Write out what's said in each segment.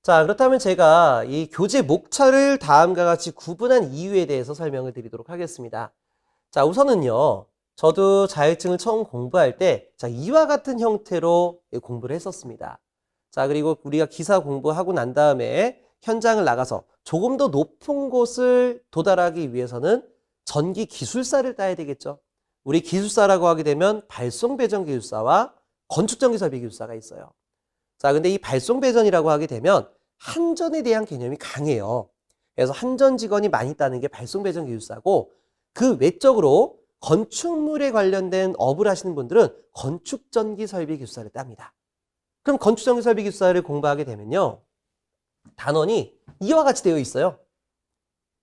자, 그렇다면 제가 이 교재 목차를 다음과 같이 구분한 이유에 대해서 설명을 드리도록 하겠습니다. 자, 우선은요. 저도 자격증을 처음 공부할 때, 자, 이와 같은 형태로 공부를 했었습니다. 자, 그리고 우리가 기사 공부하고 난 다음에 현장을 나가서 조금 더 높은 곳을 도달하기 위해서는 전기 기술사를 따야 되겠죠. 우리 기술사라고 하게 되면 발송배전 기술사와 건축전기설비 기술사가 있어요. 자, 근데 이 발송배전이라고 하게 되면 한전에 대한 개념이 강해요. 그래서 한전 직원이 많이 있다는 게 발송배전 기술사고, 그 외적으로 건축물에 관련된 업을 하시는 분들은 건축전기설비 기술사를 땁니다. 그럼 건축전기설비 기술사를 공부하게 되면요, 단원이 이와 같이 되어 있어요.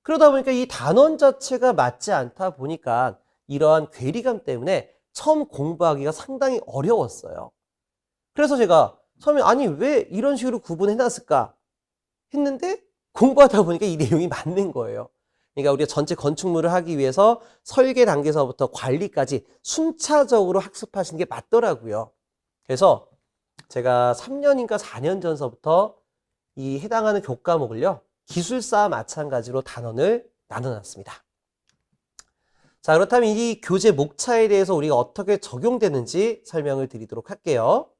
그러다 보니까 이 단원 자체가 맞지 않다 보니까 이러한 괴리감 때문에 처음 공부하기가 상당히 어려웠어요. 그래서 제가 처음에 아니 왜 이런 식으로 구분해놨을까 했는데 공부하다 보니까 이 내용이 맞는 거예요. 그러니까 우리가 전체 건축물을 하기 위해서 설계 단계에서부터 관리까지 순차적으로 학습하시는 게 맞더라고요. 그래서 제가 3년인가 4년 전서부터 이 해당하는 교과목을요, 기술사와 마찬가지로 단원을 나눠놨습니다. 자, 그렇다면 이 교재 목차에 대해서 우리가 어떻게 적용되는지 설명을 드리도록 할게요.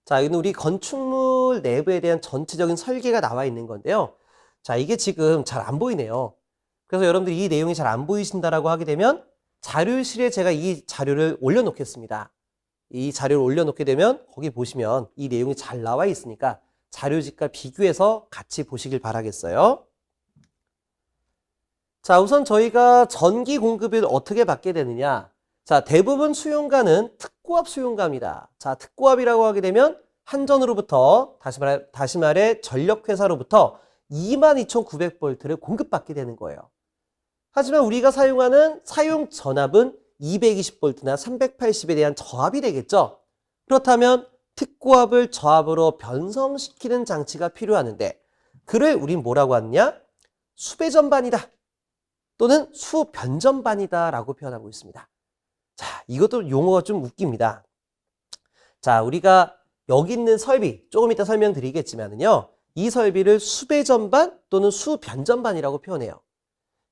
자, 여기는 우리 건축물 내부에 대한 전체적인 설계가 나와 있는 건데요. 자, 이게 지금 잘 안 보이네요. 그래서 여러분들이 이 내용이 잘 안 보이신다라고 하게 되면 자료실에 제가 이 자료를 올려놓겠습니다. 이 자료를 올려놓게 되면 거기 보시면 이 내용이 잘 나와 있으니까 자료집과 비교해서 같이 보시길 바라겠어요. 자, 우선 저희가 전기 공급을 어떻게 받게 되느냐. 자, 대부분 수용가는 특고압 수용가입니다. 자, 특고압이라고 하게 되면 한전으로부터, 다시 말해 전력회사로부터 22,900V를 공급받게 되는 거예요. 하지만 우리가 사용하는 사용 전압은 220V나 380에 대한 저압이 되겠죠. 그렇다면 특고압을 저압으로 변성시키는 장치가 필요하는데, 그를 우린 뭐라고 하느냐? 수배전반이다 또는 수변전반이다 라고 표현하고 있습니다. 자, 이것도 용어가 좀 웃깁니다. 자, 우리가 여기 있는 설비 조금 이따 설명드리겠지만은요, 이 설비를 수배전반 또는 수변전반이라고 표현해요.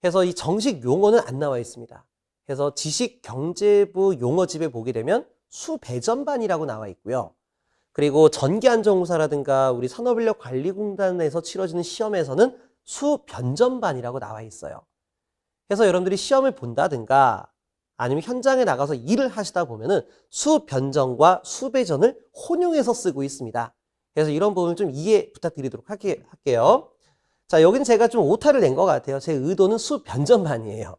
그래서 이 정식 용어는 안 나와 있습니다. 그래서 지식경제부 용어집에 보게 되면 수배전반이라고 나와 있고요. 그리고 전기안전공사라든가 우리 산업인력관리공단에서 치러지는 시험에서는 수변전반이라고 나와 있어요. 그래서 여러분들이 시험을 본다든가 아니면 현장에 나가서 일을 하시다 보면은 수변전과 수배전을 혼용해서 쓰고 있습니다. 그래서 이런 부분을 좀 이해 부탁드리도록 할게요. 자, 여기는 제가 좀 오타를 낸 것 같아요. 제 의도는 수변전반이에요.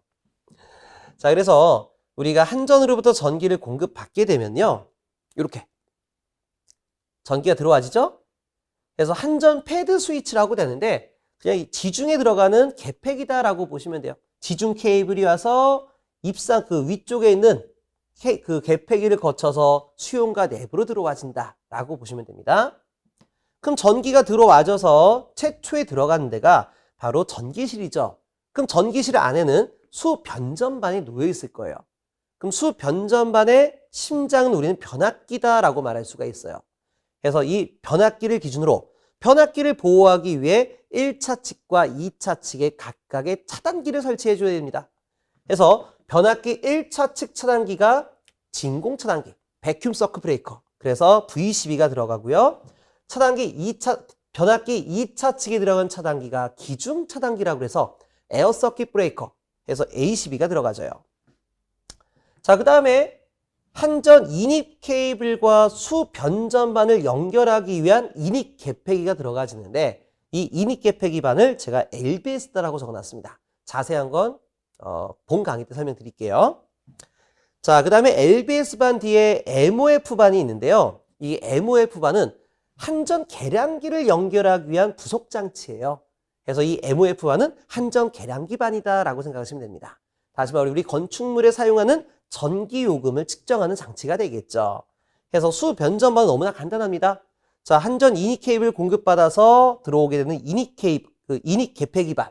자, 그래서 우리가 한전으로부터 전기를 공급받게 되면요, 이렇게 전기가 들어와지죠? 그래서 한전 패드 스위치라고 되는데 그냥 이 지중에 들어가는 개폐기다라고 보시면 돼요. 지중 케이블이 와서 입상 그 위쪽에 있는 그 개폐기를 거쳐서 수용가 내부로 들어와진다 라고 보시면 됩니다. 그럼 전기가 들어와져서 최초에 들어가는 데가 바로 전기실이죠. 그럼 전기실 안에는 수변전반이 놓여 있을 거예요. 그럼 수변전반의 심장은 우리는 변압기다 라고 말할 수가 있어요. 그래서 이 변압기를 기준으로 변압기를 보호하기 위해 1차 측과 2차 측에 각각의 차단기를 설치해 줘야 됩니다. 그래서 변압기 1차 측 차단기가 진공 차단기, 베큐um 서큐트 브레이커. 그래서 V12가 들어가고요. 변압기 2차 측에 들어간 차단기가 기중 차단기라고 해서 에어 서큐트 브레이커. 그래서 A12가 들어가져요. 자, 그 다음에 한전 인입 케이블과 수변전반을 연결하기 위한 인입 개폐기가 들어가지는데, 이 인입 개폐기반을 제가 LBS라고 적어놨습니다. 자세한 건 본 강의 때 설명드릴게요. 자, 그 다음에 LBS반 뒤에 MOF반이 있는데요. 이 MOF반은 한전 계량기를 연결하기 위한 부속장치예요. 그래서 이 MOF반은 한전 계량기반이다 라고 생각하시면 됩니다. 다시 말해 우리 건축물에 사용하는 전기요금을 측정하는 장치가 되겠죠. 그래서 수변전반은 너무나 간단합니다. 자, 한전 인입 케이블 공급받아서 들어오게 되는 인입 개폐기반,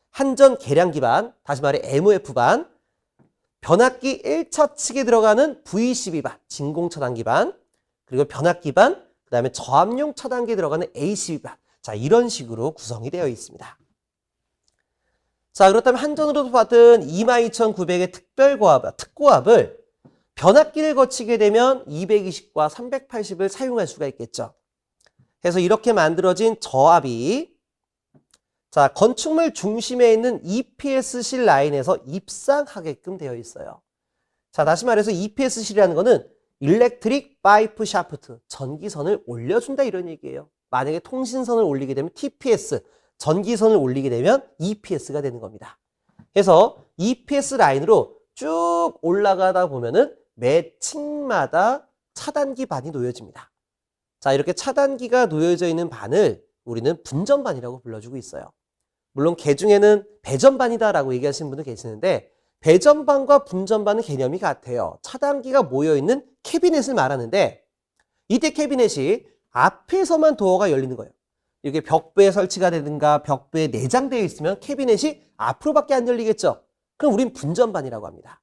한전 계량기반, 다시 말해 MOF반, 변압기 1차 측에 들어가는 V12반, 진공 차단기반, 그리고 변압기반, 그 다음에 저압용 차단기에 들어가는 A12반. 자, 이런 식으로 구성이 되어 있습니다. 자, 그렇다면 한전으로도 받은 22,900의 특고압을 변압기를 거치게 되면 220과 380을 사용할 수가 있겠죠. 그래서 이렇게 만들어진 저압이 자, 건축물 중심에 있는 EPS실 라인에서 입상하게끔 되어 있어요. 자, 다시 말해서 EPS실이라는 거는 일렉트릭 파이프 샤프트, 전기선을 올려준다 이런 얘기예요. 만약에 통신선을 올리게 되면 TPS, 전기선을 올리게 되면 EPS가 되는 겁니다. 그래서 EPS 라인으로 쭉 올라가다 보면은 매 층마다 차단기 반이 놓여집니다. 자, 이렇게 차단기가 놓여져 있는 반을 우리는 분전반이라고 불러주고 있어요. 물론 개중에는 배전반이다라고 얘기하시는 분도 계시는데 배전반과 분전반은 개념이 같아요. 차단기가 모여있는 캐비넷을 말하는데 이때 캐비넷이 앞에서만 도어가 열리는 거예요. 이렇게 벽부에 설치가 되든가 벽부에 내장되어 있으면 캐비넷이 앞으로밖에 안 열리겠죠. 그럼 우린 분전반이라고 합니다.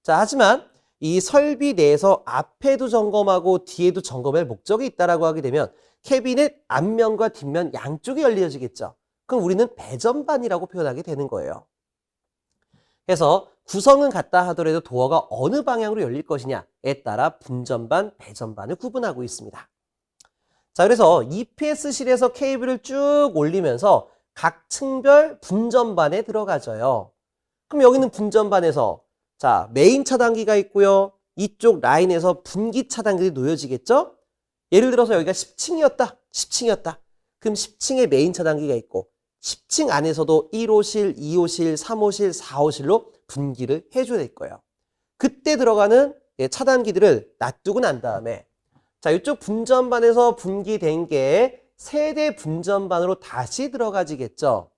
자, 하지만 이 설비 내에서 앞에도 점검하고 뒤에도 점검할 목적이 있다라고 하게 되면 캐비넷 앞면과 뒷면 양쪽이 열려지겠죠. 그럼 우리는 배전반이라고 표현하게 되는 거예요. 그래서 구성은 같다 하더라도 도어가 어느 방향으로 열릴 것이냐에 따라 분전반, 배전반을 구분하고 있습니다. 자, 그래서 EPS실에서 케이블을 쭉 올리면서 각 층별 분전반에 들어가져요. 그럼 여기는 분전반에서 자, 메인 차단기가 있고요. 이쪽 라인에서 분기 차단기들이 놓여지겠죠? 예를 들어서 여기가 10층이었다. 10층이었다. 그럼 10층에 메인 차단기가 있고 10층 안에서도 1호실, 2호실, 3호실, 4호실로 분기를 해줘야 될 거예요. 그때 들어가는 차단기들을 놔두고 난 다음에 자, 이쪽 분전반에서 분기된 게 세대 분전반으로 다시 들어가지겠죠.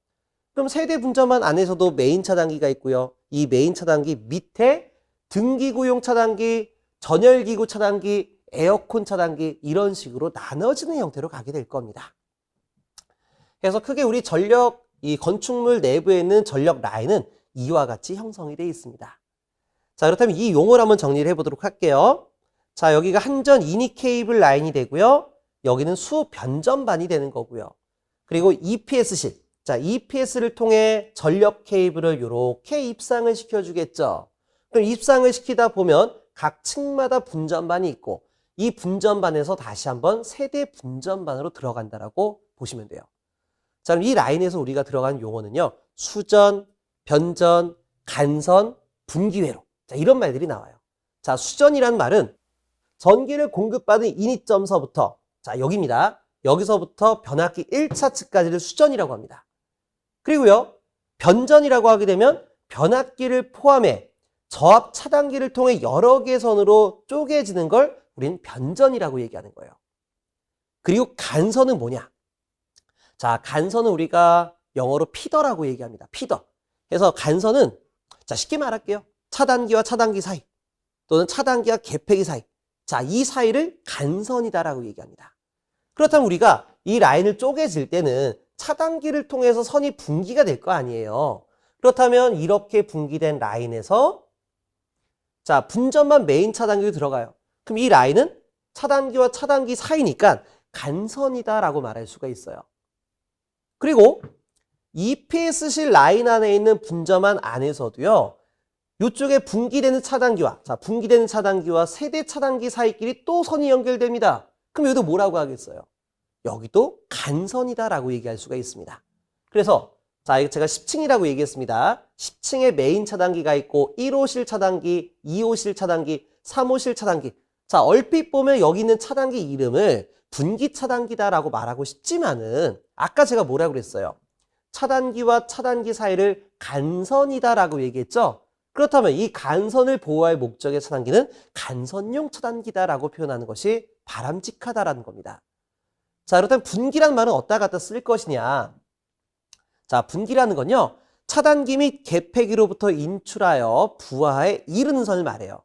그럼 세대 분전반 안에서도 메인 차단기가 있고요. 이 메인 차단기 밑에 등기구용 차단기, 전열기구 차단기, 에어컨 차단기 이런 식으로 나눠지는 형태로 가게 될 겁니다. 그래서 크게 우리 전력, 이 건축물 내부에 있는 전력 라인은 이와 같이 형성이 되어 있습니다. 자, 그렇다면 이 용어를 한번 정리를 해보도록 할게요. 자, 여기가 한전 이니 케이블 라인이 되고요. 여기는 수변전반이 되는 거고요. 그리고 EPS실. 자, EPS를 통해 전력 케이블을 이렇게 입상을 시켜주겠죠. 그럼 입상을 시키다 보면 각 층마다 분전반이 있고 이 분전반에서 다시 한번 세대 분전반으로 들어간다라고 보시면 돼요. 자, 그럼 이 라인에서 우리가 들어간 용어는요. 수전, 변전, 간선, 분기회로. 자, 이런 말들이 나와요. 자, 수전이란 말은 전기를 공급받은 인입점서부터 자, 여기입니다. 여기서부터 변압기 1차 측까지를 수전이라고 합니다. 그리고요. 변전이라고 하게 되면 변압기를 포함해 저압 차단기를 통해 여러 개 선으로 쪼개지는 걸 우리는 변전이라고 얘기하는 거예요. 그리고 간선은 뭐냐? 자, 간선은 우리가 영어로 피더라고 얘기합니다. 피더. 그래서 간선은 자, 쉽게 말할게요. 차단기와 차단기 사이 또는 차단기와 개폐기 사이. 자, 이 사이를 간선이다라고 얘기합니다. 그렇다면 우리가 이 라인을 쪼개질 때는 차단기를 통해서 선이 분기가 될 거 아니에요. 그렇다면 이렇게 분기된 라인에서 자, 분전반 메인 차단기로 들어가요. 그럼 이 라인은 차단기와 차단기 사이니까 간선이다라고 말할 수가 있어요. 그리고 EPS실 라인 안에 있는 분전반 안에서도요. 이쪽에 분기되는 차단기와 자, 분기되는 차단기와 세대 차단기 사이끼리 또 선이 연결됩니다. 그럼 여기도 뭐라고 하겠어요? 여기도 간선이다라고 얘기할 수가 있습니다. 그래서 자, 제가 10층이라고 얘기했습니다. 10층에 메인 차단기가 있고 1호실 차단기, 2호실 차단기, 3호실 차단기. 자, 얼핏 보면 여기 있는 차단기 이름을 분기 차단기다라고 말하고 싶지만은 아까 제가 뭐라고 그랬어요? 차단기와 차단기 사이를 간선이다라고 얘기했죠? 그렇다면 이 간선을 보호할 목적의 차단기는 간선용 차단기다라고 표현하는 것이 바람직하다라는 겁니다. 자, 그렇다면 분기란 말은 어디다 갖다 쓸 것이냐? 자, 분기라는 건요. 차단기 및 개폐기로부터 인출하여 부하에 이르는 선을 말해요.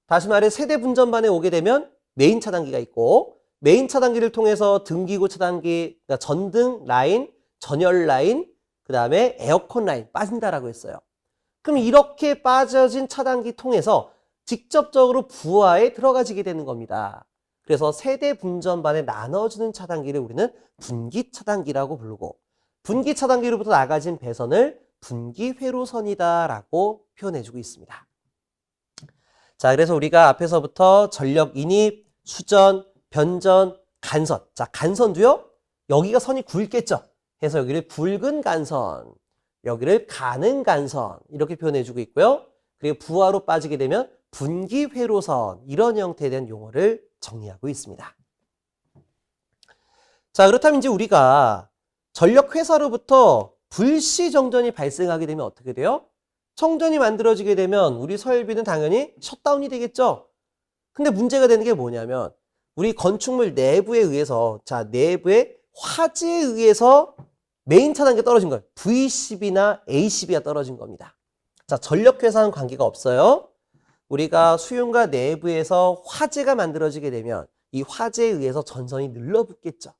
다시 말해 세대 분전반에 오게 되면 메인 차단기가 있고 메인 차단기를 통해서 등기구 차단기, 그러니까 전등 라인, 전열 라인, 그 다음에 에어컨 라인 빠진다라고 했어요. 그럼 이렇게 빠져진 차단기 통해서 직접적으로 부하에 들어가지게 되는 겁니다. 그래서 세대 분전반에 나눠주는 차단기를 우리는 분기 차단기라고 부르고, 분기 차단기로부터 나가진 배선을 분기 회로선이다라고 표현해주고 있습니다. 자, 그래서 우리가 앞에서부터 전력 인입, 수전, 변전, 간선. 자, 간선도요, 여기가 선이 굵겠죠. 그래서 여기를 굵은 간선, 여기를 가는 간선 이렇게 표현해주고 있고요. 그리고 부하로 빠지게 되면 분기 회로선, 이런 형태에 대한 용어를 정리하고 있습니다. 자, 그렇다면 이제 우리가 전력 회사로부터 불시 정전이 발생하게 되면 어떻게 돼요? 정전이 만들어지게 되면 우리 설비는 당연히 셧다운이 되겠죠. 근데 문제가 되는 게 뭐냐면 우리 건축물 내부에 의해서, 자, 내부의 화재에 의해서 메인 차단기가 떨어진 거예요. VCB나 ACB가 떨어진 겁니다. 자, 전력 회사와는 관계가 없어요. 우리가 수용가 내부에서 화재가 만들어지게 되면 이 화재에 의해서 전선이 늘러붙겠죠.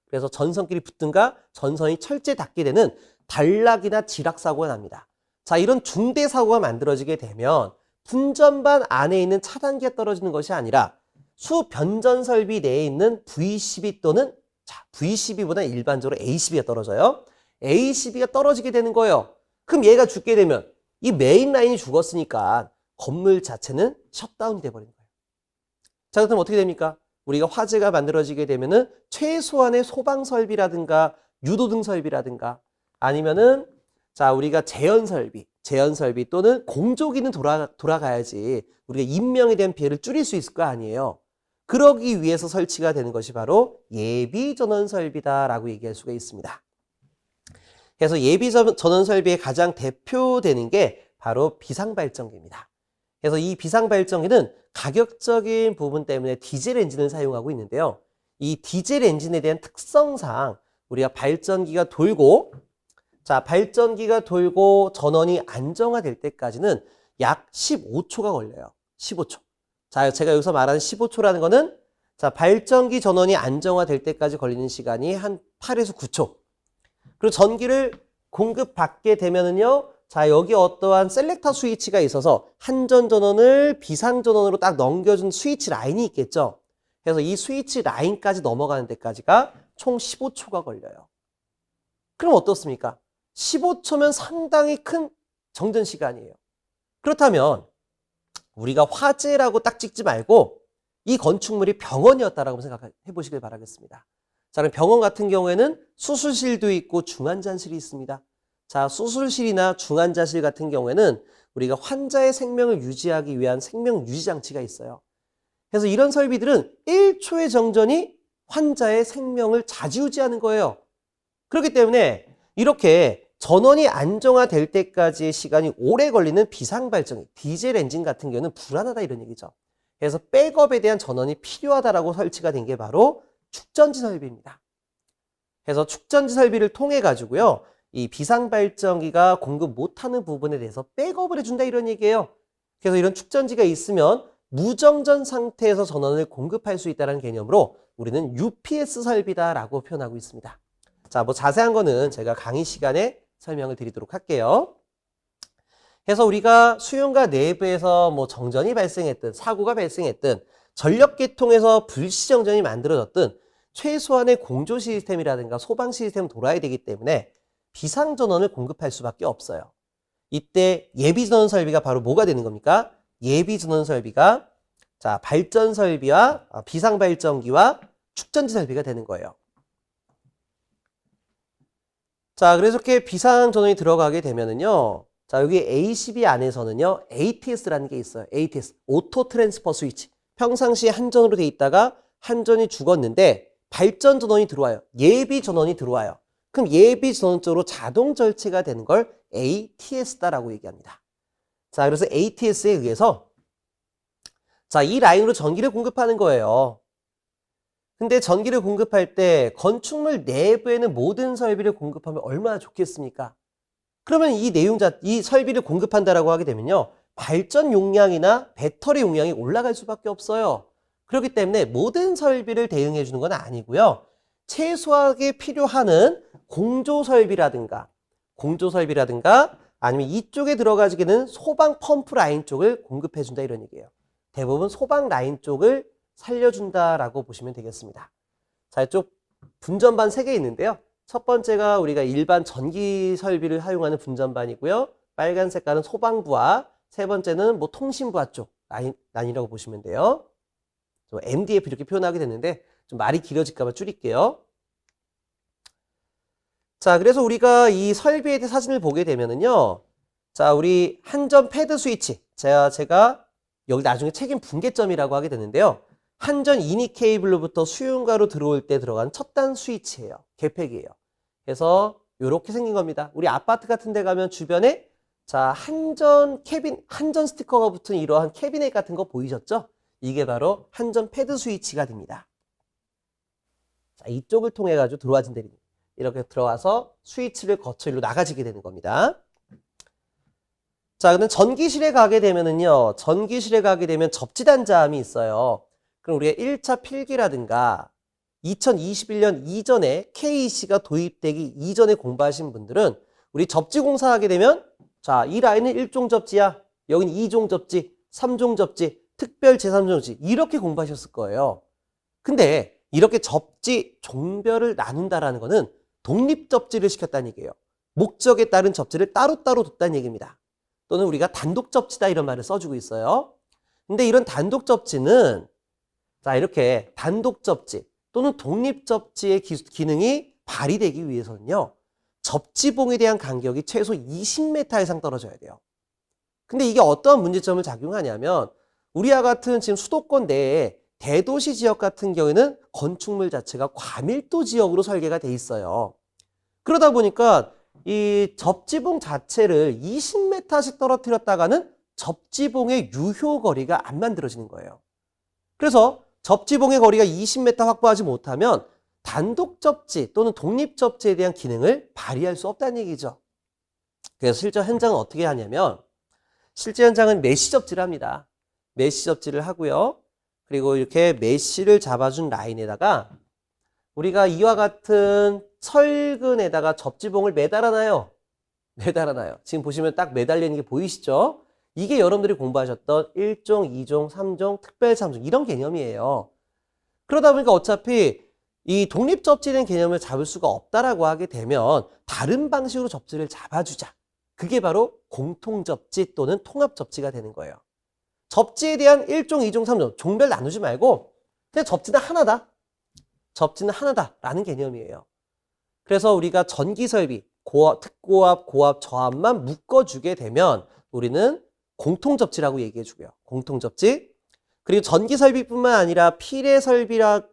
그래서 전선끼리 붙든가 전선이 철제 닿게 되는 단락이나 지락 사고가 납니다. 자, 이런 중대 사고가 만들어지게 되면 분전반 안에 있는 차단기가 떨어지는 것이 아니라 수변전 설비 내에 있는 VCB 또는, 자, VCB보다 일반적으로 ACB가 떨어져요. ACB가 떨어지게 되는 거예요. 그럼 얘가 죽게 되면 이 메인 라인이 죽었으니까 건물 자체는 셧다운이 돼버리는 거예요. 자, 그렇다면 어떻게 됩니까? 우리가 화재가 만들어지게 되면은 최소한의 소방 설비라든가 유도등 설비라든가 아니면은, 자, 우리가 제연 설비 또는 공조기는 돌아가야지 우리가 인명에 대한 피해를 줄일 수 있을 거 아니에요. 그러기 위해서 설치가 되는 것이 바로 예비 전원 설비다라고 얘기할 수가 있습니다. 그래서 예비 전원 설비의 가장 대표되는 게 바로 비상발전기입니다. 그래서 이 비상발전기는 가격적인 부분 때문에 디젤 엔진을 사용하고 있는데요. 이 디젤 엔진에 대한 특성상 우리가 발전기가 돌고, 자, 발전기가 돌고 전원이 안정화될 때까지는 약 15초가 걸려요. 15초. 자, 제가 여기서 말하는 15초라는 거는, 자, 발전기 전원이 안정화될 때까지 걸리는 시간이 한 8에서 9초. 그리고 전기를 공급받게 되면은요, 자, 여기 어떠한 셀렉터 스위치가 있어서 한전 전원을 비상 전원으로 딱 넘겨준 스위치 라인이 있겠죠. 그래서 이 스위치 라인까지 넘어가는 데까지가 총 15초가 걸려요. 그럼 어떻습니까? 15초면 상당히 큰 정전 시간이에요. 그렇다면 우리가 화재라고 딱 찍지 말고 이 건축물이 병원이었다라고 생각해 보시길 바라겠습니다. 자, 그럼 병원 같은 경우에는 수술실도 있고 중환자실이 있습니다. 자, 수술실이나 중환자실 같은 경우에는 우리가 환자의 생명을 유지하기 위한 생명 유지 장치가 있어요. 그래서 이런 설비들은 1초의 정전이 환자의 생명을 좌지우지하는 거예요. 그렇기 때문에 이렇게 전원이 안정화될 때까지의 시간이 오래 걸리는 비상발전기, 디젤 엔진 같은 경우는 불안하다 이런 얘기죠. 그래서 백업에 대한 전원이 필요하다라고 설치가 된 게 바로 축전지 설비입니다. 그래서 축전지 설비를 통해 가지고요, 이 비상발전기가 공급 못하는 부분에 대해서 백업을 해준다 이런 얘기예요. 그래서 이런 축전지가 있으면 무정전 상태에서 전원을 공급할 수 있다는 개념으로 우리는 UPS 설비다라고 표현하고 있습니다. 자, 뭐 자세한 거는 제가 강의 시간에 설명을 드리도록 할게요. 그래서 우리가 수용가 내부에서 뭐 정전이 발생했든 사고가 발생했든 전력계통에서 불시정전이 만들어졌든 최소한의 공조 시스템이라든가 소방 시스템은 돌아야 되기 때문에 비상전원을 공급할 수밖에 없어요. 이때 예비전원 설비가 바로 뭐가 되는 겁니까? 예비전원 설비가, 자, 발전 설비와 비상발전기와 축전지 설비가 되는 거예요. 자, 그래서 이렇게 비상전원이 들어가게 되면은요, 자, 여기 ACB 안에서는요, ATS라는 게 있어요. ATS, 오토 트랜스퍼 스위치. 평상시에 한전으로 돼 있다가 한전이 죽었는데 발전 전원이 들어와요. 예비 전원이 들어와요. 그럼 예비 전원 쪽으로 자동 절체가 되는 걸 ATS다라고 얘기합니다. 자, 그래서 ATS에 의해서, 자, 이 라인으로 전기를 공급하는 거예요. 근데 전기를 공급할 때 건축물 내부에는 모든 설비를 공급하면 얼마나 좋겠습니까? 그러면 이 설비를 공급한다라고 하게 되면요, 발전 용량이나 배터리 용량이 올라갈 수밖에 없어요. 그렇기 때문에 모든 설비를 대응해 주는 건 아니고요, 최소하게 필요한 공조 설비라든가 아니면 이쪽에 들어가지게 되는 소방 펌프 라인 쪽을 공급해 준다 이런 얘기예요. 대부분 소방 라인 쪽을 살려준다라고 보시면 되겠습니다. 자, 이쪽 분전반 3개 있는데요. 첫 번째가 우리가 일반 전기 설비를 사용하는 분전반이고요. 빨간 색깔은 소방부와, 세 번째는 뭐 통신부와 쪽 라인이라고 보시면 돼요. MDF 이렇게 표현하게 됐는데 좀 말이 길어질까봐 줄일게요. 자, 그래서 우리가 이 설비에 대해 사진을 보게 되면은요. 자, 우리 한전 패드 스위치. 제가 여기 나중에 책임 분계점이라고 하게 되는데요. 한전 이니 케이블로부터 수용가로 들어올 때 들어간 첫 단 스위치예요. 개폐기예요. 그래서 이렇게 생긴 겁니다. 우리 아파트 같은 데 가면 주변에 자, 한전 스티커가 붙은 이러한 캐비넷 같은 거 보이셨죠? 이게 바로 한전 패드 스위치가 됩니다. 자, 이쪽을 통해 가지고 들어와진 대립니다. 이렇게 들어와서 스위치를 거쳐 일로 나가지게 되는 겁니다. 자, 근데 전기실에 가게 되면은요. 전기실에 가게 되면 접지단자함이 있어요. 그럼 우리가 1차 필기라든가 2021년 이전에 KEC가 도입되기 이전에 공부하신 분들은 우리 접지 공사하게 되면 자, 이 라인은 1종 접지야. 여기는 2종 접지, 3종 접지, 특별 제3종 접지 이렇게 공부하셨을 거예요. 근데 이렇게 접지 종별을 나눈다라는 거는 독립 접지를 시켰다는 얘기예요. 목적에 따른 접지를 따로따로 뒀다는 얘기입니다. 또는 우리가 단독 접지다 이런 말을 써주고 있어요. 근데 이런 단독 접지는 자, 이렇게 단독 접지 또는 독립 접지의 기능이 발휘되기 위해서는요. 접지봉에 대한 간격이 최소 20m 이상 떨어져야 돼요. 근데 이게 어떠한 문제점을 작용하냐면 우리와 같은 지금 수도권 내에 대도시 지역 같은 경우에는 건축물 자체가 과밀도 지역으로 설계가 돼 있어요. 그러다 보니까 이 접지봉 자체를 20m씩 떨어뜨렸다가는 접지봉의 유효 거리가 안 만들어지는 거예요. 그래서 접지봉의 거리가 20m 확보하지 못하면 단독 접지 또는 독립 접지에 대한 기능을 발휘할 수 없다는 얘기죠. 그래서 실제 현장은 어떻게 하냐면 실제 현장은 메쉬 접지를 합니다. 메쉬 접지를 하고요. 그리고 이렇게 메쉬를 잡아준 라인에다가 우리가 이와 같은 철근에다가 접지봉을 매달아놔요. 매달아놔요. 지금 보시면 딱 매달리는 게 보이시죠? 이게 여러분들이 공부하셨던 1종, 2종, 3종, 특별 3종 이런 개념이에요. 그러다 보니까 어차피 이 독립 접지된 개념을 잡을 수가 없다라고 하게 되면 다른 방식으로 접지를 잡아주자. 그게 바로 공통 접지 또는 통합 접지가 되는 거예요. 접지에 대한 1종, 2종, 3종 종별 나누지 말고 그냥 접지는 하나다. 접지는 하나다라는 개념이에요. 그래서 우리가 전기설비, 특고압, 고압, 저압만 묶어주게 되면 우리는 공통접지라고 얘기해주고요. 공통접지. 그리고 전기설비뿐만 아니라 필해설비와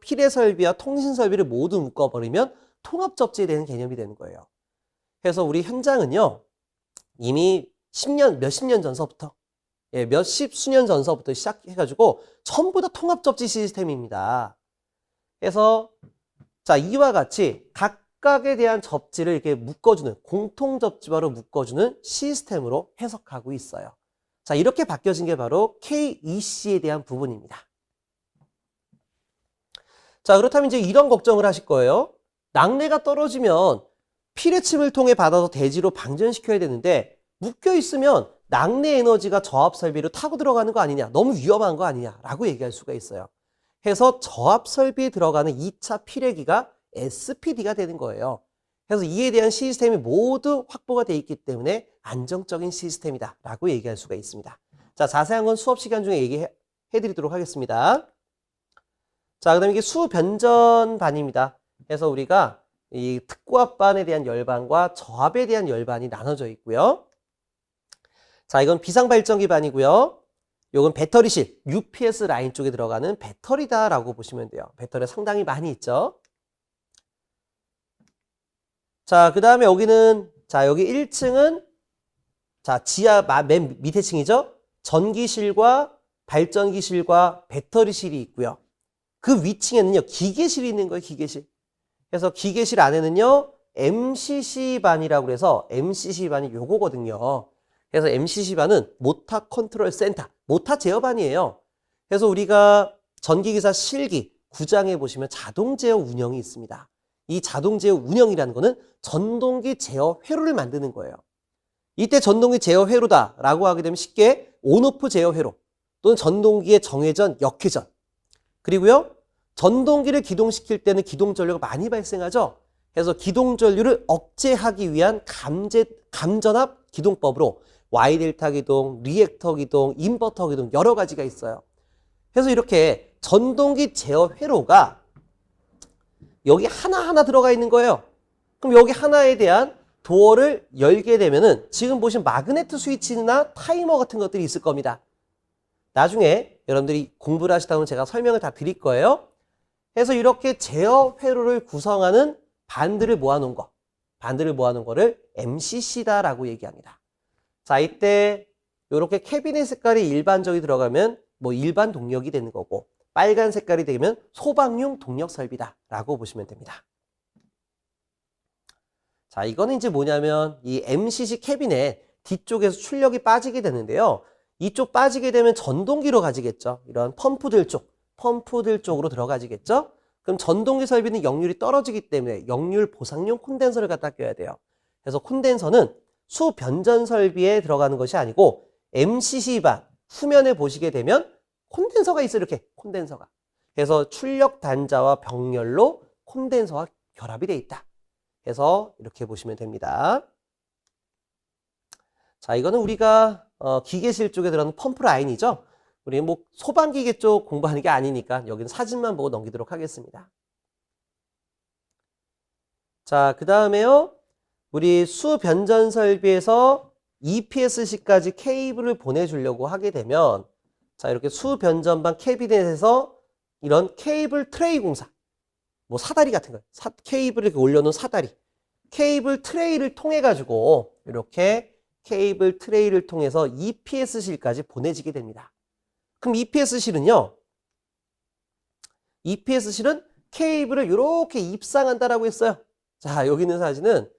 통신설비를 모두 묶어버리면 통합접지에 대한 개념이 되는 거예요. 그래서 우리 현장은요. 이미 몇십 년 전서부터 몇십 수년 전서부터 시작해가지고 전부 다 통합접지 시스템입니다. 그래서 자, 이와 같이 각각에 대한 접지를 이렇게 묶어주는 공통접지바로 묶어주는 시스템으로 해석하고 있어요. 자, 이렇게 바뀌어진 게 바로 KEC에 대한 부분입니다. 자, 그렇다면 이제 이런 걱정을 하실 거예요. 낙뢰가 떨어지면 피뢰침을 통해 받아서 대지로 방전시켜야 되는데 묶여 있으면 낙뢰 에너지가 저압 설비로 타고 들어가는 거 아니냐, 너무 위험한 거 아니냐라고 얘기할 수가 있어요. 해서 저압 설비에 들어가는 2차 피뢰기가 SPD가 되는 거예요. 그래서 이에 대한 시스템이 모두 확보가 되어 있기 때문에 안정적인 시스템이다 라고 얘기할 수가 있습니다. 자, 자세한 건 수업 시간 중에 얘기해 드리도록 하겠습니다. 자, 그 다음에 이게 수변전반입니다. 그래서 우리가 이 특고압반에 대한 열반과 저압에 대한 열반이 나눠져 있고요. 자, 이건 비상발전기 반이고요. 이건 배터리실, UPS 라인 쪽에 들어가는 배터리다라고 보시면 돼요. 배터리 상당히 많이 있죠. 자, 그 다음에 여기는, 자, 여기 1층은, 자, 지하 맨 밑에 층이죠? 전기실과 발전기실과 배터리실이 있고요. 그 위층에는요, 기계실이 있는 거예요, 기계실. 그래서 기계실 안에는요, MCC반이라고 해서 MCC반이 요거거든요. 그래서 MCC반은 모터 컨트롤 센터, 모터 제어반이에요. 그래서 우리가 전기기사 실기, 구장에 보시면 자동 제어 운영이 있습니다. 이 자동 제어 운영이라는 거는 전동기 제어 회로를 만드는 거예요. 이때 전동기 제어 회로다라고 하게 되면 쉽게 온오프 제어 회로 또는 전동기의 정회전, 역회전 그리고요, 전동기를 기동시킬 때는 기동전류가 많이 발생하죠. 그래서 기동전류를 억제하기 위한 감전압 기동법으로 Y델타 기동, 리액터 기동, 인버터 기동 여러 가지가 있어요. 그래서 이렇게 전동기 제어 회로가 여기 하나하나 들어가 있는 거예요. 그럼 여기 하나에 대한 도어를 열게 되면은 지금 보신 마그네트 스위치나 타이머 같은 것들이 있을 겁니다. 나중에 여러분들이 공부를 하시다 보면 제가 설명을 다 드릴 거예요. 그래서 이렇게 제어 회로를 구성하는 반들을 모아놓은 거를 MCC다라고 얘기합니다. 자, 이때 이렇게 캐비닛 색깔이 일반적이 들어가면 뭐 일반 동력이 되는 거고, 빨간 색깔이 되면 소방용 동력 설비다라고 보시면 됩니다. 자, 이거는 이제 뭐냐면 이 MCC 캐비넷 뒤쪽에서 출력이 빠지게 되는데요. 이쪽 빠지게 되면 전동기로 가지겠죠. 이런 펌프들 쪽으로 들어가지겠죠. 그럼 전동기 설비는 역률이 떨어지기 때문에 역률 보상용 콘덴서를 갖다 껴야 돼요. 그래서 콘덴서는 수변전 설비에 들어가는 것이 아니고 MCC반 후면에 보시게 되면 콘덴서가 있어요. 이렇게 콘덴서가. 그래서 출력 단자와 병렬로 콘덴서와 결합이 되어 있다. 그래서 이렇게 보시면 됩니다. 자, 이거는 우리가 기계실 쪽에 들어가는 펌프 라인이죠. 우리 뭐 소방기계 쪽 공부하는 게 아니니까 여기는 사진만 보고 넘기도록 하겠습니다. 자, 그 다음에요. 우리 수변전 설비에서 EPSC까지 케이블을 보내주려고 하게 되면, 자, 이렇게 수변전반 캐비넷에서 이런 케이블 트레이 공사, 뭐 사다리 같은 거, 케이블을 이렇게 올려놓은 사다리, 케이블 트레이를 통해 가지고 이렇게 케이블 트레이를 통해서 EPS실까지 보내지게 됩니다. 그럼 EPS실은요, EPS실은 케이블을 이렇게 입상한다라고 했어요. 자, 여기 있는 사진은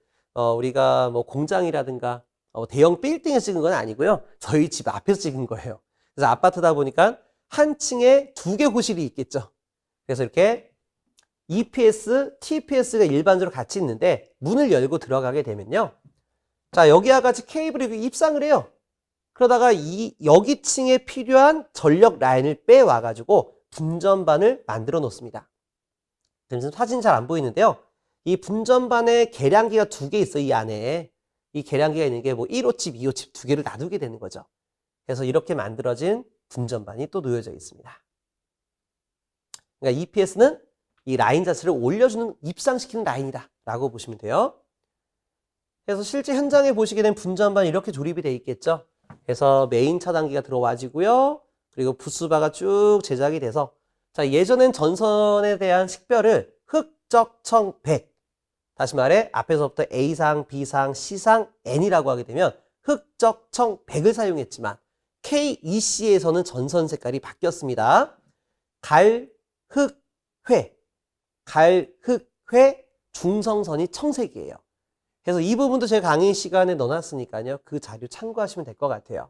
우리가 뭐 공장이라든가 대형 빌딩에 찍은 건 아니고요. 저희 집 앞에서 찍은 거예요. 그래서 아파트다 보니까 한 층에 2개 호실이 있겠죠. 그래서 이렇게 EPS, TPS가 일반적으로 같이 있는데 문을 열고 들어가게 되면요. 자, 여기와 같이 케이블이 입상을 해요. 그러다가 여기 층에 필요한 전력 라인을 빼와가지고 분전반을 만들어 놓습니다. 지금 사진 잘 안 보이는데요. 이 분전반에 계량기가 2개 있어요. 이 안에. 이 계량기가 있는 게 뭐 1호칩, 2호칩 2개를 놔두게 되는 거죠. 그래서 이렇게 만들어진 분전반이 또 놓여져 있습니다. 그러니까 EPS는 이 라인 자체를 올려주는, 입상시키는 라인이다 라고 보시면 돼요. 그래서 실제 현장에 보시게 되면 분전반이 이렇게 조립이 되어 있겠죠. 그래서 메인 차단기가 들어와지고요. 그리고 부스바가 쭉 제작이 돼서, 자, 예전엔 전선에 대한 식별을 흑적청 100, 다시 말해 앞에서부터 A상, B상, C상, N이라고 하게 되면 흑적청 100을 사용했지만 KEC에서는 전선 색깔이 바뀌었습니다. 갈, 흑, 회, 갈, 흑, 회, 중성선이 청색이에요. 그래서 이 부분도 제가 강의 시간에 넣어놨으니까요. 그 자료 참고하시면 될 것 같아요.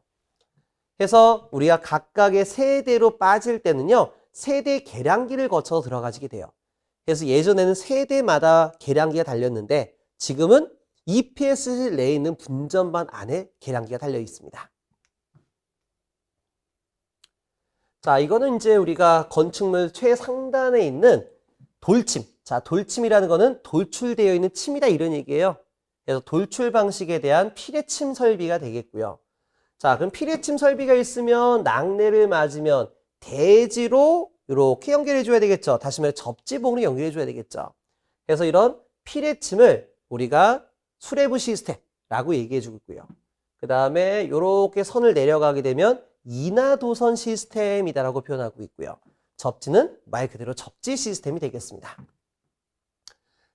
그래서 우리가 각각의 세대로 빠질 때는요. 세대 계량기를 거쳐서 들어가지게 돼요. 그래서 예전에는 세대마다 계량기가 달렸는데 지금은 EPS 내에 있는 분전반 안에 계량기가 달려 있습니다. 자, 이거는 이제 우리가 건축물 최상단에 있는 돌침. 자, 돌침이라는 거는 돌출되어 있는 침이다 이런 얘기예요. 그래서 돌출 방식에 대한 피뢰침 설비가 되겠고요. 자, 그럼 피뢰침 설비가 있으면 낙뢰를 맞으면 대지로 이렇게 연결해 줘야 되겠죠. 다시 말해 접지봉으로 연결해 줘야 되겠죠. 그래서 이런 피뢰침을 우리가 수레부 시스템이라고 얘기해 주고 있고요. 그 다음에 이렇게 선을 내려가게 되면 인하도선 시스템이다라고 표현하고 있고요. 접지는 말 그대로 접지 시스템이 되겠습니다.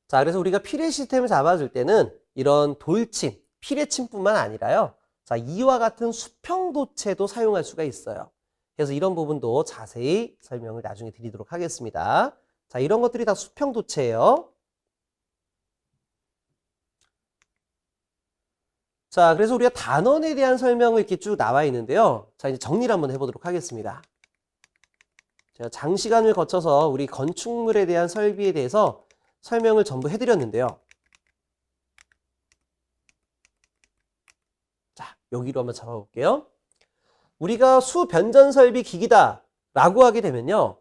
자, 그래서 우리가 피뢰 시스템을 잡아줄 때는 이런 돌침, 피뢰침뿐만 아니라요. 자, 이와 같은 수평도체도 사용할 수가 있어요. 그래서 이런 부분도 자세히 설명을 나중에 드리도록 하겠습니다. 자, 이런 것들이 다 수평도체예요. 자, 그래서 우리가 단원에 대한 설명을 이렇게 쭉 나와 있는데요. 자, 이제 정리를 한번 해보도록 하겠습니다. 제가 장시간을 거쳐서 우리 건축물에 대한 설비에 대해서 설명을 전부 해드렸는데요. 자, 여기로 한번 잡아볼게요. 우리가 수변전 설비 기기다 라고 하게 되면요.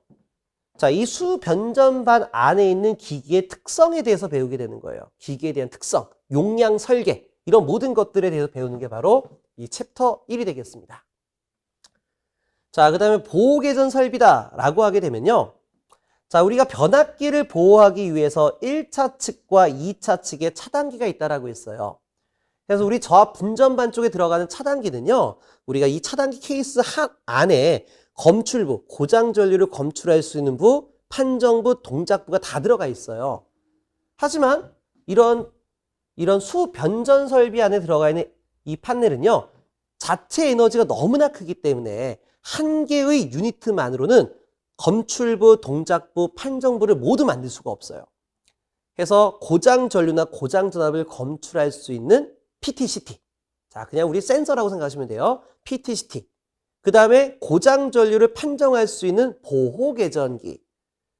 자, 이 수변전반 안에 있는 기기의 특성에 대해서 배우게 되는 거예요. 기기에 대한 특성, 용량 설계, 이런 모든 것들에 대해서 배우는 게 바로 이 챕터 1이 되겠습니다. 자, 그 다음에 보호개전 설비다라고 하게 되면요. 자, 우리가 변압기를 보호하기 위해서 1차 측과 2차 측에 차단기가 있다라고 했어요. 그래서 우리 저압 분전반 쪽에 들어가는 차단기는요. 우리가 이 차단기 케이스 안에 검출부, 고장 전류를 검출할 수 있는 부, 판정부, 동작부가 다 들어가 있어요. 하지만 이런 수변전 설비 안에 들어가 있는 이 판넬은요. 자체 에너지가 너무나 크기 때문에 한 개의 유니트만으로는 검출부, 동작부, 판정부를 모두 만들 수가 없어요. 그래서 고장 전류나 고장 전압을 검출할 수 있는 PTCT. 자, 그냥 우리 센서라고 생각하시면 돼요. PTCT. 그 다음에 고장 전류를 판정할 수 있는 보호개전기.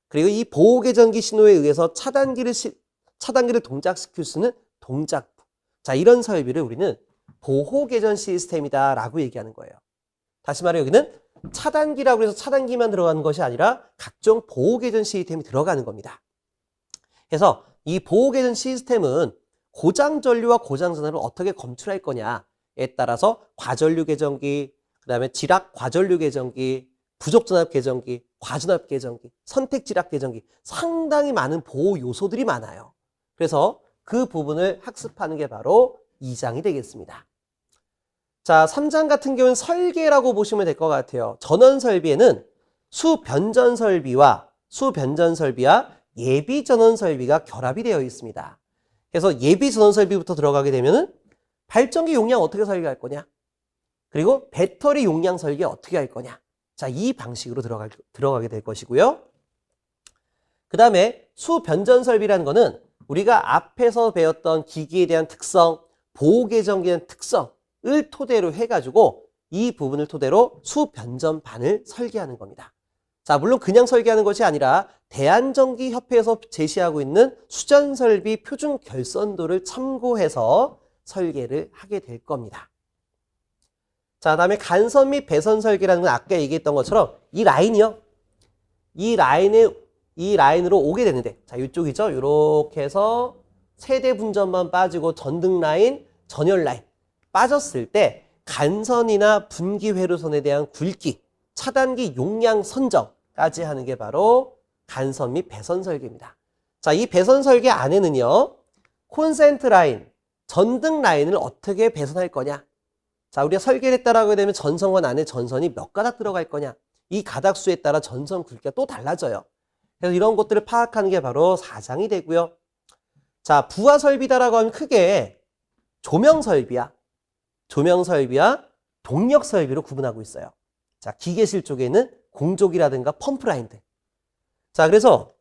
그리고 이 보호개전기 신호에 의해서 차단기를 동작시킬 수 있는 동작부. 자, 이런 설비를 우리는 보호개전 시스템이다라고 얘기하는 거예요. 다시 말해 여기는 차단기라고 해서 차단기만 들어가는 것이 아니라 각종 보호개전 시스템이 들어가는 겁니다. 그래서 이 보호개전 시스템은 고장 전류와 고장 전압을 어떻게 검출할 거냐에 따라서 과전류 개전기, 그 다음에 지락 과전류 개전기, 부족 전압 개전기, 과전압 개전기, 선택 지락 개전기, 상당히 많은 보호 요소들이 많아요. 그래서 그 부분을 학습하는 게 바로 2장이 되겠습니다. 자, 3장 같은 경우는 설계라고 보시면 될 것 같아요. 전원 설비에는 수변전 설비와 예비 전원 설비가 결합이 되어 있습니다. 그래서 예비 전원 설비부터 들어가게 되면은 발전기 용량 어떻게 설계할 거냐? 그리고 배터리 용량 설계 어떻게 할 거냐? 자, 이 방식으로 들어가게 될 것이고요. 그 다음에 수변전 설비라는 거는 우리가 앞에서 배웠던 기기에 대한 특성, 보호개전기에 대한 특성을 토대로 해가지고 이 부분을 토대로 수변전반을 설계하는 겁니다. 자, 물론 그냥 설계하는 것이 아니라 대한전기협회에서 제시하고 있는 수전설비 표준 결선도를 참고해서 설계를 하게 될 겁니다. 자, 다음에 간선 및 배선 설계라는 건 아까 얘기했던 것처럼 이 라인이요. 이 라인으로 오게 되는데, 자, 이쪽이죠. 이렇게 해서 세대 분전만 빠지고 전등 라인, 전열 라인 빠졌을 때 간선이나 분기 회로선에 대한 굵기, 차단기 용량 선정까지 하는 게 바로 간선 및 배선 설계입니다. 자, 이 배선 설계 안에는요, 콘센트 라인, 전등 라인을 어떻게 배선할 거냐. 자, 우리가 설계를 했다라고 되면 전선관 안에 전선이 몇 가닥 들어갈 거냐. 이 가닥수에 따라 전선 굵기가 또 달라져요. 그래서 이런 것들을 파악하는 게 바로 4장이 되고요. 자, 부하 설비다라고 하면 크게 조명 설비야 동력 설비로 구분하고 있어요. 자, 기계실 쪽에는 공조기라든가 펌프 라인들. 자, 그래서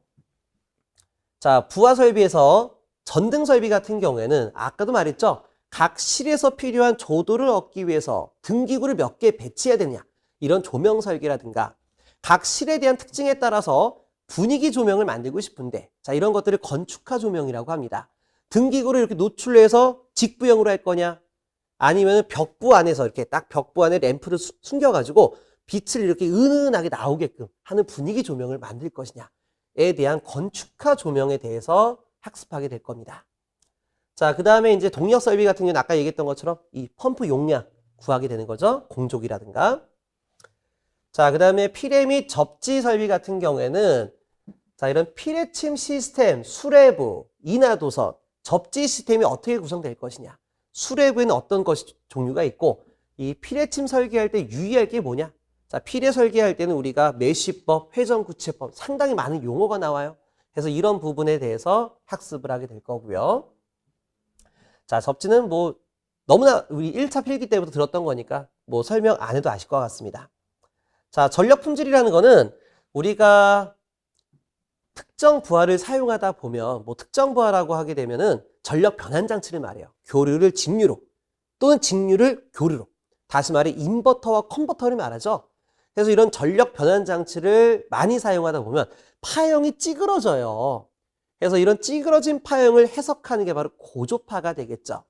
자, 부하 설비에서 전등 설비 같은 경우에는 아까도 말했죠. 각 실에서 필요한 조도를 얻기 위해서 등기구를 몇 개 배치해야 되냐. 이런 조명 설계라든가 각 실에 대한 특징에 따라서 분위기 조명을 만들고 싶은데, 자, 이런 것들을 건축화 조명이라고 합니다. 등기구를 이렇게 노출해서 직부형으로 할 거냐, 아니면 벽부 안에서 이렇게 딱 벽부 안에 램프를 숨겨가지고 빛을 이렇게 은은하게 나오게끔 하는 분위기 조명을 만들 것이냐에 대한 건축화 조명에 대해서 학습하게 될 겁니다. 자, 그 다음에 이제 동력 설비 같은 경우는 아까 얘기했던 것처럼 이 펌프 용량 구하게 되는 거죠. 공조기라든가. 자, 그 다음에 피뢰 및 접지 설비 같은 경우에는 자, 이런 피뢰침 시스템, 수레부, 인하도선, 접지 시스템이 어떻게 구성될 것이냐. 수레부에는 어떤 것이 종류가 있고, 이 피뢰침 설계할 때 유의할 게 뭐냐. 자, 피뢰 설계할 때는 우리가 메쉬법, 회전구체법 상당히 많은 용어가 나와요. 그래서 이런 부분에 대해서 학습을 하게 될 거고요. 자, 접지는 뭐 너무나 우리 1차 필기 때부터 들었던 거니까 뭐 설명 안 해도 아실 것 같습니다. 자, 전력 품질이라는 거는 우리가 특정 부하를 사용하다 보면 뭐 특정 부하라고 하게 되면은 전력 변환 장치를 말해요. 교류를 직류로 또는 직류를 교류로. 다시 말해 인버터와 컨버터를 말하죠. 그래서 이런 전력 변환 장치를 많이 사용하다 보면 파형이 찌그러져요. 그래서 이런 찌그러진 파형을 해석하는 게 바로 고조파가 되겠죠.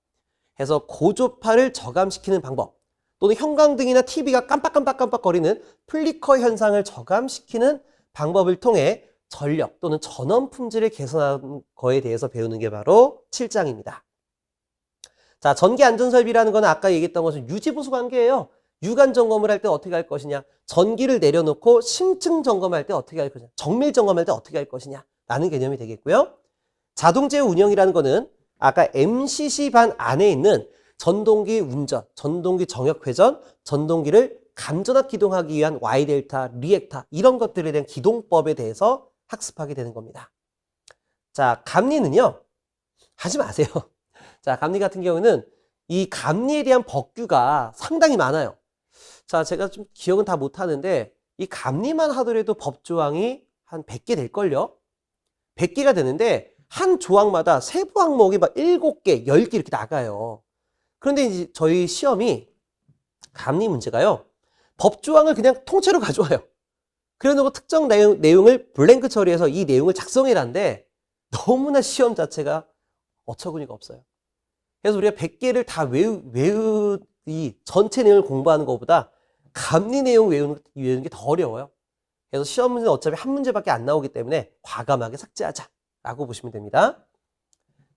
그래서 고조파를 저감시키는 방법, 또는 형광등이나 TV가 깜빡깜빡깜빡거리는 플리커 현상을 저감시키는 방법을 통해 전력 또는 전원 품질을 개선하는 거에 대해서 배우는 게 바로 7장입니다. 자, 전기 안전설비라는 건 아까 얘기했던 것은 유지보수 관계예요. 유관 점검을 할 때 어떻게 할 것이냐, 전기를 내려놓고 심층 점검할 때 어떻게 할 것이냐, 정밀 점검할 때 어떻게 할 것이냐 라는 개념이 되겠고요. 자동제어 운영이라는 거는 아까 MCC 반 안에 있는 전동기 운전, 전동기 정역 회전, 전동기를 감전압 기동하기 위한 Y 델타, 리액타 이런 것들에 대한 기동법에 대해서 학습하게 되는 겁니다. 자, 감리는요, 하지 마세요. 자, 감리 같은 경우는 이 감리에 대한 법규가 상당히 많아요. 자, 제가 좀 기억은 다 못하는데 이 감리만 하더라도 법조항이 한 100개 될걸요? 100개가 되는데 한 조항마다 세부 항목이 막 7개, 10개 이렇게 나가요. 그런데 이제 저희 시험이 감리 문제가요, 법조항을 그냥 통째로 가져와요. 그래놓고 특정 내용을 블랭크 처리해서 이 내용을 작성해라는데 너무나 시험 자체가 어처구니가 없어요. 그래서 우리가 100개를 다 이 전체 내용을 공부하는 것보다 감리 내용 외우는 게 더 어려워요. 그래서 시험 문제는 어차피 한 문제밖에 안 나오기 때문에 과감하게 삭제하자라고 보시면 됩니다.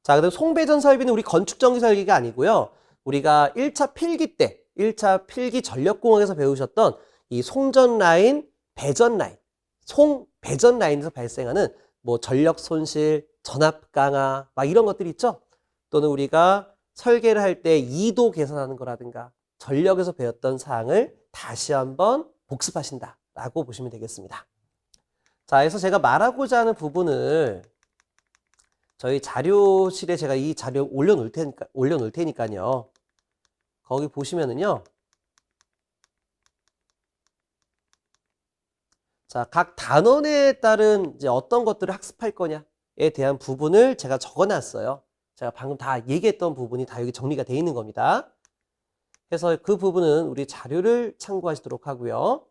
자, 그다음 송배전 설비는 우리 건축전기 설비가 아니고요. 우리가 1차 필기 때, 1차 필기 전력공학에서 배우셨던 이 송전 라인, 배전 라인, 배전 라인에서 발생하는 뭐 전력 손실, 전압 강화, 막 이런 것들이 있죠. 또는 우리가 설계를 할 때 2도 계산하는 거라든가 전력에서 배웠던 사항을 다시 한번 복습하신다라고 보시면 되겠습니다. 자, 그래서 제가 말하고자 하는 부분을 저희 자료실에 제가 이 자료 올려놓을 테니까요. 거기 보시면은요. 자, 각 단원에 따른 이제 어떤 것들을 학습할 거냐에 대한 부분을 제가 적어놨어요. 제가 방금 다 얘기했던 부분이 다 여기 정리가 되어 있는 겁니다. 그래서 그 부분은 우리 자료를 참고하시도록 하고요.